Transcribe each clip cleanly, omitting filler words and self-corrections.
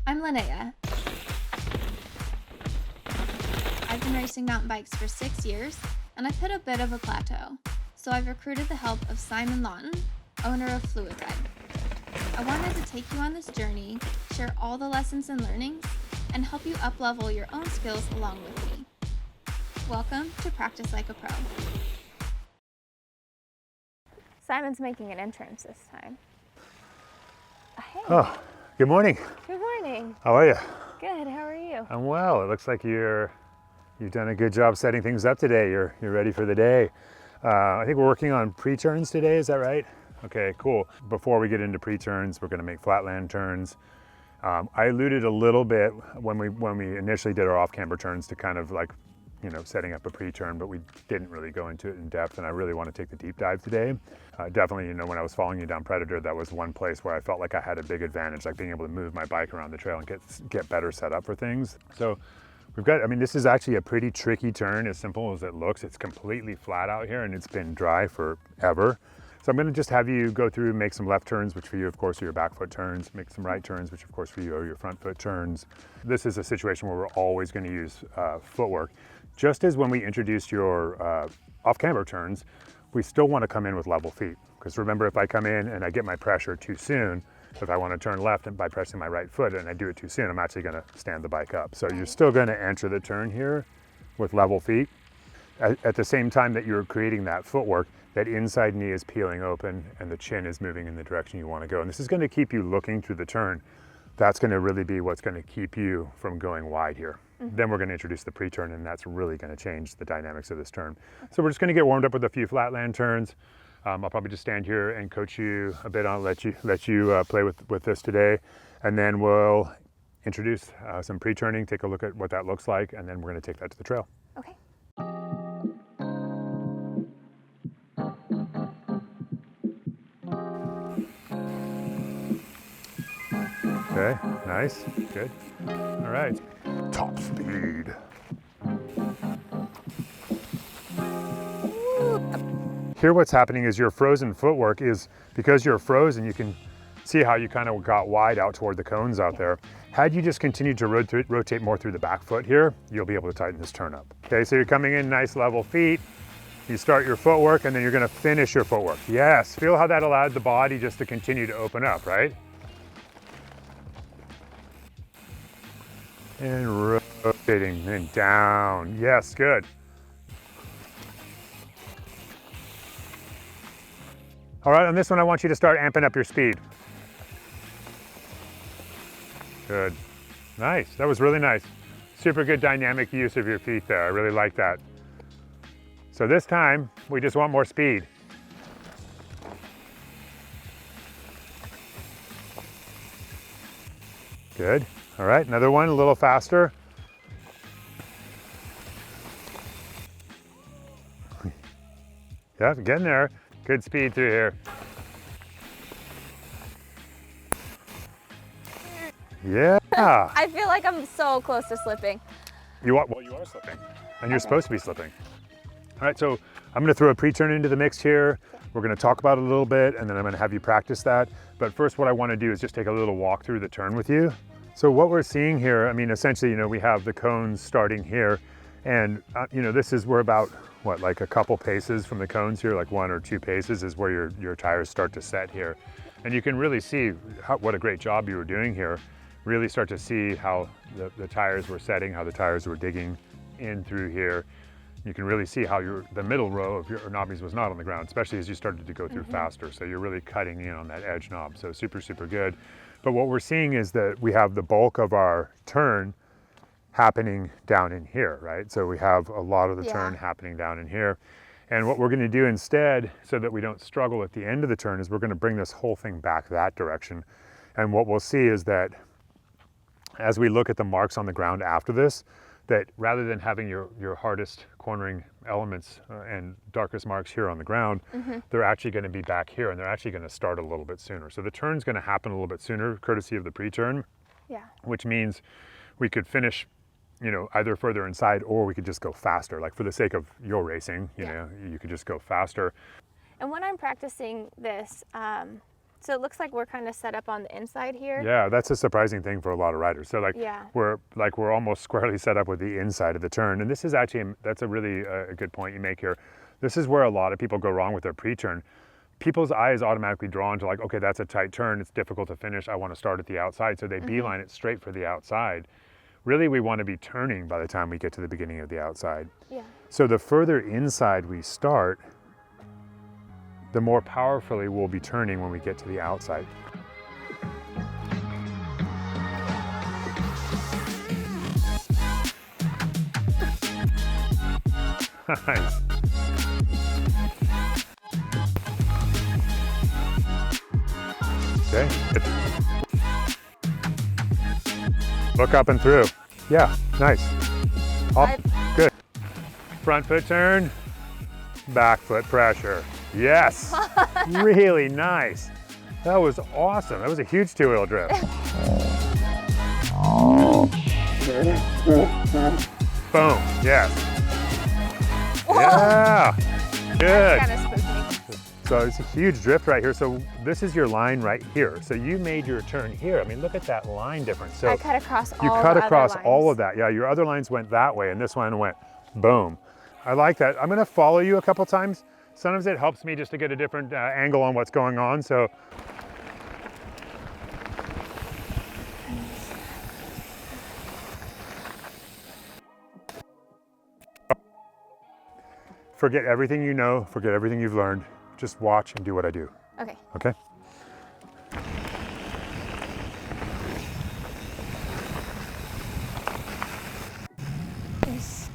I'm Linnea. I've been racing mountain bikes for 6 years, and I've hit a bit of a plateau, so I've recruited the help of Simon Lawton, owner of Fluidride. I wanted to take you on this journey, share all the lessons and learnings, and help you up-level your own skills along with me. Welcome to Practice Like a Pro. Simon's making an entrance this time. Hey. Oh, good morning. Good morning. How are you? Good, how are you? I'm well. It looks like you've done a good job setting things up today. You're ready for the day. I think we're working on pre-turns today, is that right? Okay, cool. Before we get into pre-turns, we're gonna make flatland turns. I alluded a little bit when we initially did our off-camber turns to kind of like, setting up a pre-turn, but we didn't really go into it in depth, and I really want to take the deep dive today. Definitely, when I was following you down Predator, that was one place where I felt like I had a big advantage, like being able to move my bike around the trail and get better set up for things. So this is actually a pretty tricky turn, as simple as it looks. It's completely flat out here, and it's been dry forever. So I'm gonna just have you go through and make some left turns, which for you, of course, are your back foot turns, make some right turns, which of course for you are your front foot turns. This is a situation where we're always gonna use footwork. Just as when we introduced your off-camber turns, we still wanna come in with level feet. Because remember, if I come in and I get my pressure too soon, if I wanna turn left and by pressing my right foot and I do it too soon, I'm actually gonna stand the bike up. So you're still gonna enter the turn here with level feet. At the same time that you're creating that footwork, that inside knee is peeling open and the chin is moving in the direction you want to go. And this is going to keep you looking through the turn. That's going to really be what's going to keep you from going wide here. Mm-hmm. Then we're going to introduce the pre-turn, and that's really going to change the dynamics of this turn. So we're just going to get warmed up with a few flatland turns. I'll probably just stand here and coach you a bit on, let you play with this today. And then we'll introduce some pre-turning, take a look at what that looks like, and then we're going to take that to the trail. Okay. Okay, nice, good. All right, top speed. Here what's happening is your frozen footwork is, because you're frozen, you can see how you kind of got wide out toward the cones out there. Had you just continued to rotate more through the back foot here, you'll be able to tighten this turn up. Okay, so you're coming in nice level feet. You start your footwork and then you're gonna finish your footwork. Yes, feel how that allowed the body just to continue to open up, right? And rotating and down. Yes, good. All right, on this one, I want you to start amping up your speed. Good. Nice, that was really nice. Super good dynamic use of your feet there. I really like that. So this time, we just want more speed. Good. All right, another one, a little faster. Yeah, getting there. Good speed through here. Yeah. I feel like I'm so close to slipping. You are slipping, and you're supposed to be slipping. All right, so I'm gonna throw a pre-turn into the mix here. We're gonna talk about it a little bit, and then I'm gonna have you practice that. But first, what I wanna do is just take a little walk through the turn with you. So what we're seeing here, essentially, we have the cones starting here, and we're about, like a couple paces from the cones here, like 1 or 2 paces is where your tires start to set here. And you can really see what a great job you were doing here. Really start to see how the tires were setting, how the tires were digging in through here. You can really see how the middle row of your knobbies was not on the ground, especially as you started to go through faster. So you're really cutting in on that edge knob. So super, super good. But what we're seeing is that we have the bulk of our turn happening down in here, right? So we have a lot of the turn happening down in here. And what we're gonna do instead, so that we don't struggle at the end of the turn, is we're gonna bring this whole thing back that direction. And what we'll see is that as we look at the marks on the ground after this, that rather than having your hardest cornering elements and darkest marks here on the ground, they're actually going to be back here, and they're actually going to start a little bit sooner. So the turn's going to happen a little bit sooner, courtesy of the pre-turn, which means we could finish, either further inside, or we could just go faster. Like for the sake of your racing, you know, you could just go faster. And when I'm practicing this, So it looks like we're kind of set up on the inside here. Yeah, that's a surprising thing for a lot of riders. So like Yeah. we're almost squarely set up with the inside of the turn. And this is actually, that's a really a good point you make here. This is where a lot of people go wrong with their pre-turn. People's eye is automatically drawn to like, okay, that's a tight turn. It's difficult to finish. I want to start at the outside. So they beeline it straight for the outside. Really, we want to be turning by the time we get to the beginning of the outside. Yeah. So the further inside we start, the more powerfully we'll be turning when we get to the outside. Nice. Okay. Look up and through. Yeah, nice. Up, good. Front foot turn, back foot pressure. Yes, really nice. That was awesome. That was a huge two-wheel drift. Boom, yes. Yeah, good. Kind of spooky. So it's a huge drift right here. So this is your line right here. So you made your turn here. I mean, look at that line difference. So I cut across all you cut the across other lines. all of that. Yeah, your other lines went that way and this one went boom. I like that. I'm gonna follow you a couple times. Sometimes it helps me just to get a different angle on what's going on. So forget everything you know, forget everything you've learned. Just watch and do what I do. Okay. Okay? Yes.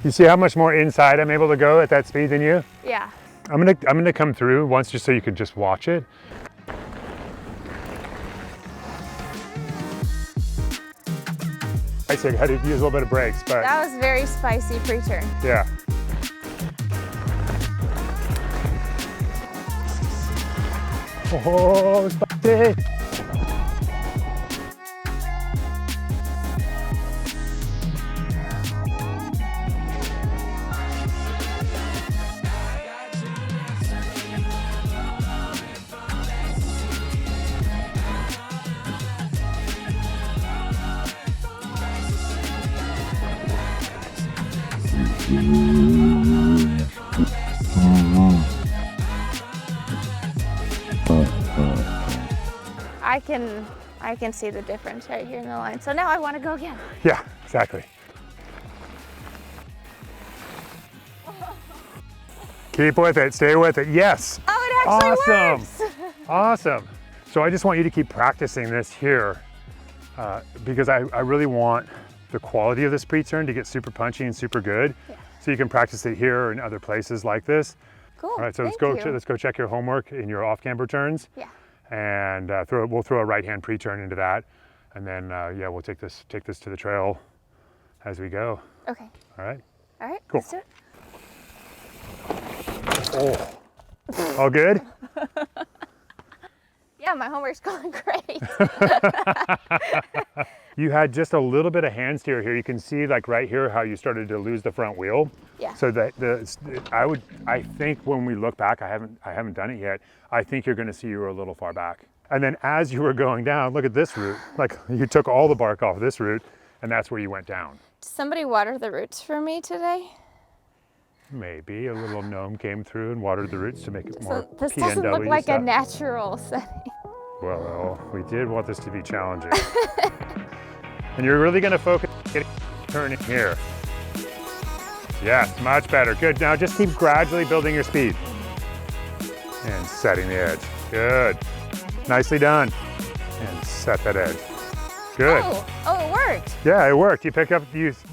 You see how much more inside I'm able to go at that speed than you? Yeah. I'm gonna come through once just so you can just watch it. I said I had to use a little bit of brakes, but That was very spicy pre-turn. yeah. Oh, spicy. I can see the difference right here in the line. So now I want to go again. Yeah, exactly. Keep with it, stay with it. Yes. Oh, it actually Awesome. works. Awesome. So I just want you to keep practicing this here because I really want the quality of this pre-turn to get super punchy and super good. Yeah. So you can practice it here or in other places like this. Cool. All right, so Thank let's go check your homework in your off-camber turns. Yeah. And we'll throw a right-hand pre-turn into that. And then, yeah, we'll take this to the trail as we go. Okay. All right? All right. Cool. Let's do it. Oh, all good? Yeah, my homework's going great. You had just a little bit of hand steer here. You can see like right here how you started to lose the front wheel. Yeah. So that I think when we look back, I haven't done it yet. I think you're going to see you were a little far back. And then as you were going down, look at this route. Like you took all the bark off this route, and that's where you went down. Did somebody water the roots for me today? Maybe a little gnome came through and watered the roots to make it more So this doesn't look PNW like a stuff. natural setting. Well, we did want this to be challenging. And you're really going to focus on getting turning here. Yes, much better. Good. Now just keep gradually building your speed. And setting the edge. Good. Nicely done. And set that edge. Good. Oh, it worked. Yeah, it worked. You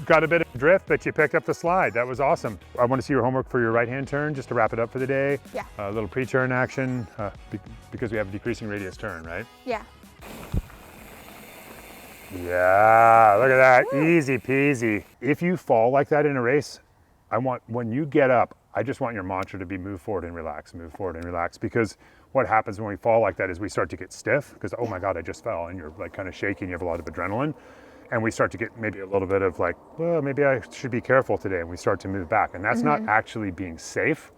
got a bit of drift, but you picked up the slide. That was awesome. I want to see your homework for your right-hand turn, just to wrap it up for the day. Yeah. A little pre-turn action, because we have a decreasing radius turn, right? Yeah. Yeah, look at that, Woo. easy peasy. If you fall like that in a race, when you get up, I just want your mantra to be move forward and relax, because what happens when we fall like that is we start to get stiff, because oh my God, I just fell, and you're like kind of shaking, you have a lot of adrenaline, and we start to get maybe a little bit of like, well, maybe I should be careful today, and we start to move back, and that's not actually being safe.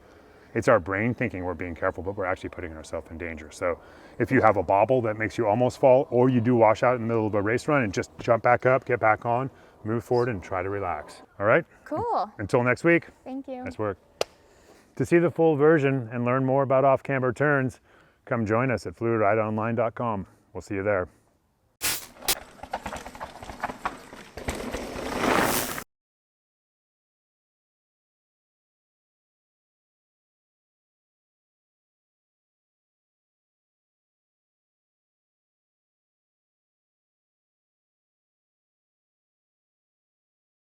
It's our brain thinking we're being careful, but we're actually putting ourselves in danger. So if you have a bobble that makes you almost fall, or you do wash out in the middle of a race run, and just jump back up, get back on, move forward, and try to relax. All right? Cool. Until next week. Thank you. Nice work. To see the full version and learn more about off-camber turns, come join us at fluidrideonline.com. We'll see you there.